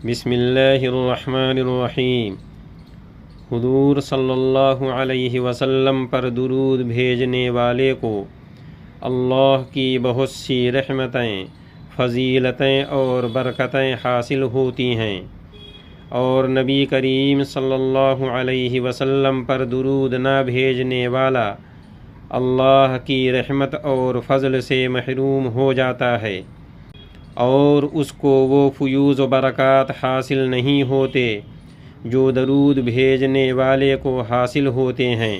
بسم اللہ الرحمن الرحیم۔ حضور صلی اللہ علیہ وسلم پر درود بھیجنے والے کو اللہ کی بہت سی رحمتیں، فضیلتیں اور برکتیں حاصل ہوتی ہیں، اور نبی کریم صلی اللہ علیہ وسلم پر درود نہ بھیجنے والا اللہ کی رحمت اور فضل سے محروم ہو جاتا ہے، اور اس کو وہ فیوز و برکات حاصل نہیں ہوتے جو درود بھیجنے والے کو حاصل ہوتے ہیں،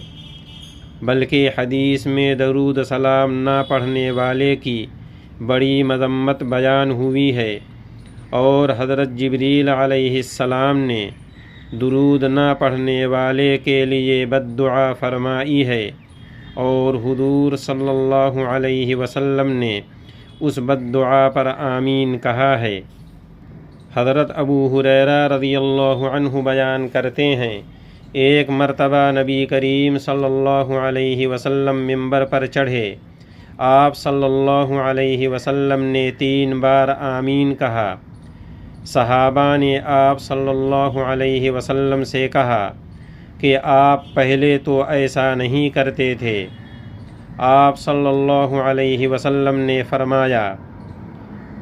بلکہ حدیث میں درود سلام نہ پڑھنے والے کی بڑی مذمت بیان ہوئی ہے، اور حضرت جبریل علیہ السلام نے درود نہ پڑھنے والے کے لیے بد دعا فرمائی ہے، اور حضور صلی اللہ علیہ وسلم نے اس بد دعا پر آمین کہا ہے۔ حضرت ابو ہریرہ رضی اللہ عنہ بیان کرتے ہیں، ایک مرتبہ نبی کریم صلی اللہ علیہ وسلم ممبر پر چڑھے، آپ صلی اللہ علیہ وسلم نے 3 بار آمین کہا۔ صحابہ نے آپ صلی اللہ علیہ وسلم سے کہا کہ آپ پہلے تو ایسا نہیں کرتے تھے۔ آپ صلی اللہ علیہ وسلم نے فرمایا،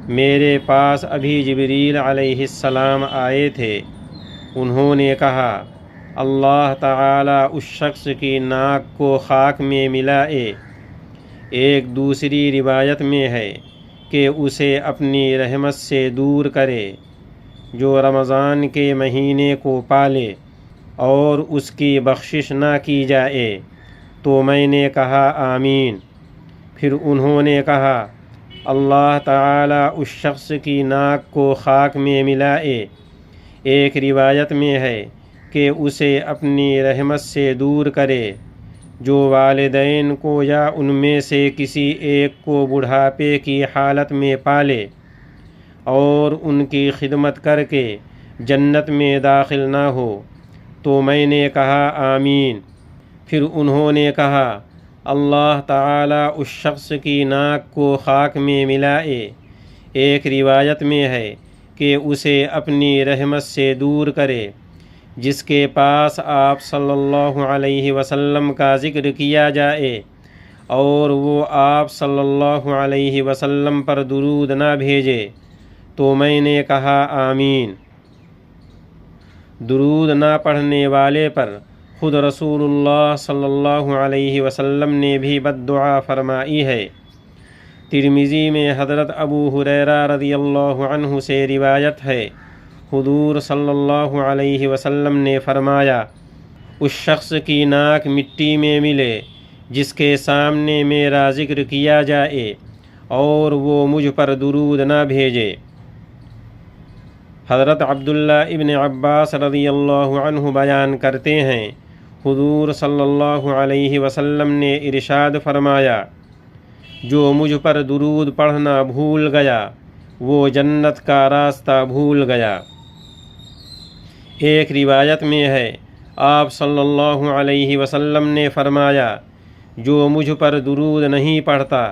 میرے پاس ابھی جبریل علیہ السلام آئے تھے، انہوں نے کہا، اللہ تعالی اس شخص کی ناک کو خاک میں ملائے۔ ایک دوسری روایت میں ہے کہ اسے اپنی رحمت سے دور کرے، جو رمضان کے مہینے کو پالے اور اس کی بخشش نہ کی جائے۔ تو میں نے کہا آمین۔ پھر انہوں نے کہا، اللہ تعالی اس شخص کی ناک کو خاک میں ملائے۔ ایک روایت میں ہے کہ اسے اپنی رحمت سے دور کرے، جو والدین کو یا ان میں سے کسی ایک کو بڑھاپے کی حالت میں پالے اور ان کی خدمت کر کے جنت میں داخل نہ ہو۔ تو میں نے کہا آمین۔ پھر انہوں نے کہا، اللہ تعالی اس شخص کی ناک کو خاک میں ملائے۔ ایک روایت میں ہے کہ اسے اپنی رحمت سے دور کرے، جس کے پاس آپ صلی اللہ علیہ وسلم کا ذکر کیا جائے اور وہ آپ صلی اللہ علیہ وسلم پر درود نہ بھیجے۔ تو میں نے کہا آمین۔ درود نہ پڑھنے والے پر خود رسول اللہ صلی اللہ علیہ وسلم نے بھی بد دعا فرمائی ہے۔ ترمذی میں حضرت ابو ہریرہ رضی اللہ عنہ سے روایت ہے، حضور صلی اللہ علیہ وسلم نے فرمایا، اس شخص کی ناک مٹی میں ملے جس کے سامنے میرا ذکر کیا جائے اور وہ مجھ پر درود نہ بھیجے۔ حضرت عبداللہ ابن عباس رضی اللہ عنہ بیان کرتے ہیں، حضور صلی اللہ علیہ وسلم نے ارشاد فرمایا، جو مجھ پر درود پڑھنا بھول گیا وہ جنت کا راستہ بھول گیا۔ ایک روایت میں ہے، آپ صلی اللہ علیہ وسلم نے فرمایا، جو مجھ پر درود نہیں پڑھتا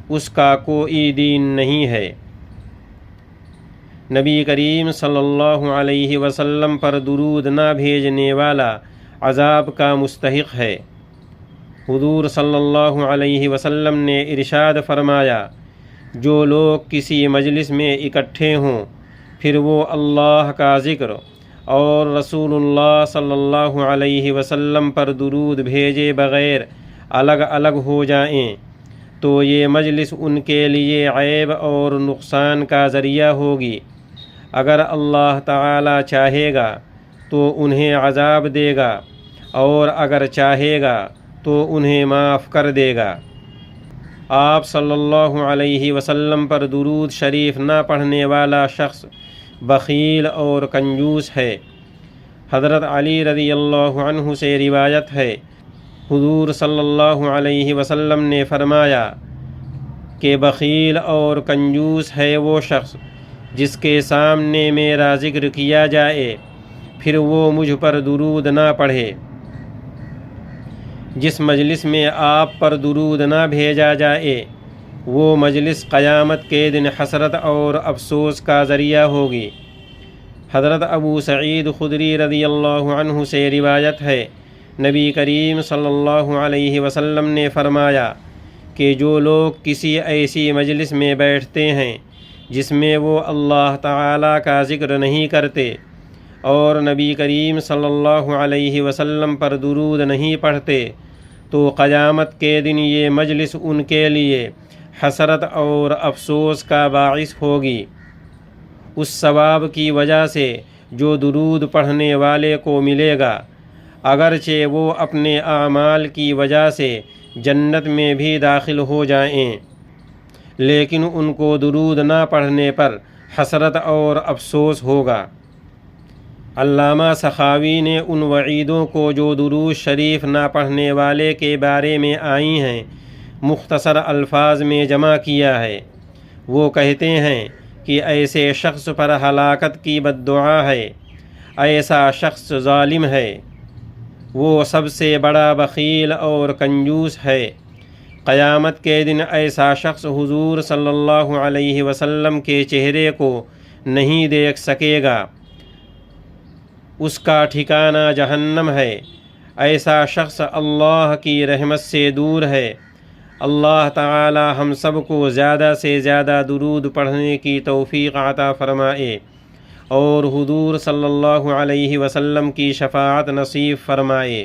اس کا کوئی دین نہیں ہے۔ نبی کریم صلی اللہ علیہ وسلم پر درود نہ بھیجنے والا عذاب کا مستحق ہے۔ حضور صلی اللہ علیہ وسلم نے ارشاد فرمایا، جو لوگ کسی مجلس میں اکٹھے ہوں، پھر وہ اللہ کا ذکر اور رسول اللہ صلی اللہ علیہ وسلم پر درود بھیجے بغیر الگ الگ ہو جائیں، تو یہ مجلس ان کے لیے عیب اور نقصان کا ذریعہ ہوگی۔ اگر اللہ تعالی چاہے گا تو انہیں عذاب دے گا، اور اگر چاہے گا تو انہیں معاف کر دے گا۔ آپ صلی اللہ علیہ وسلم پر درود شریف نہ پڑھنے والا شخص بخیل اور کنجوس ہے۔ حضرت علی رضی اللہ عنہ سے روایت ہے، حضور صلی اللہ علیہ وسلم نے فرمایا کہ بخیل اور کنجوس ہے وہ شخص جس کے سامنے میرا ذکر کیا جائے پھر وہ مجھ پر درود نہ پڑھے۔ جس مجلس میں آپ پر درود نہ بھیجا جائے وہ مجلس قیامت کے دن حسرت اور افسوس کا ذریعہ ہوگی۔ حضرت ابو سعید خدری رضی اللہ عنہ سے روایت ہے، نبی کریم صلی اللہ علیہ وسلم نے فرمایا کہ جو لوگ کسی ایسی مجلس میں بیٹھتے ہیں جس میں وہ اللہ تعالیٰ کا ذکر نہیں کرتے اور نبی کریم صلی اللہ علیہ وسلم پر درود نہیں پڑھتے، تو قیامت کے دن یہ مجلس ان کے لیے حسرت اور افسوس کا باعث ہوگی، اس ثواب کی وجہ سے جو درود پڑھنے والے کو ملے گا، اگرچہ وہ اپنے اعمال کی وجہ سے جنت میں بھی داخل ہو جائیں، لیکن ان کو درود نہ پڑھنے پر حسرت اور افسوس ہوگا۔ علامہ سخاوی نے ان وعیدوں کو جو درود شریف نہ پڑھنے والے کے بارے میں آئی ہیں مختصر الفاظ میں جمع کیا ہے۔ وہ کہتے ہیں کہ ایسے شخص پر ہلاکت کی بد دعا ہے، ایسا شخص ظالم ہے، وہ سب سے بڑا بخیل اور کنجوس ہے، قیامت کے دن ایسا شخص حضور صلی اللہ علیہ وسلم کے چہرے کو نہیں دیکھ سکے گا، اس کا ٹھکانہ جہنم ہے، ایسا شخص اللہ کی رحمت سے دور ہے۔ اللہ تعالی ہم سب کو زیادہ سے زیادہ درود پڑھنے کی توفیق عطا فرمائے اور حضور صلی اللہ علیہ وسلم کی شفاعت نصیب فرمائے۔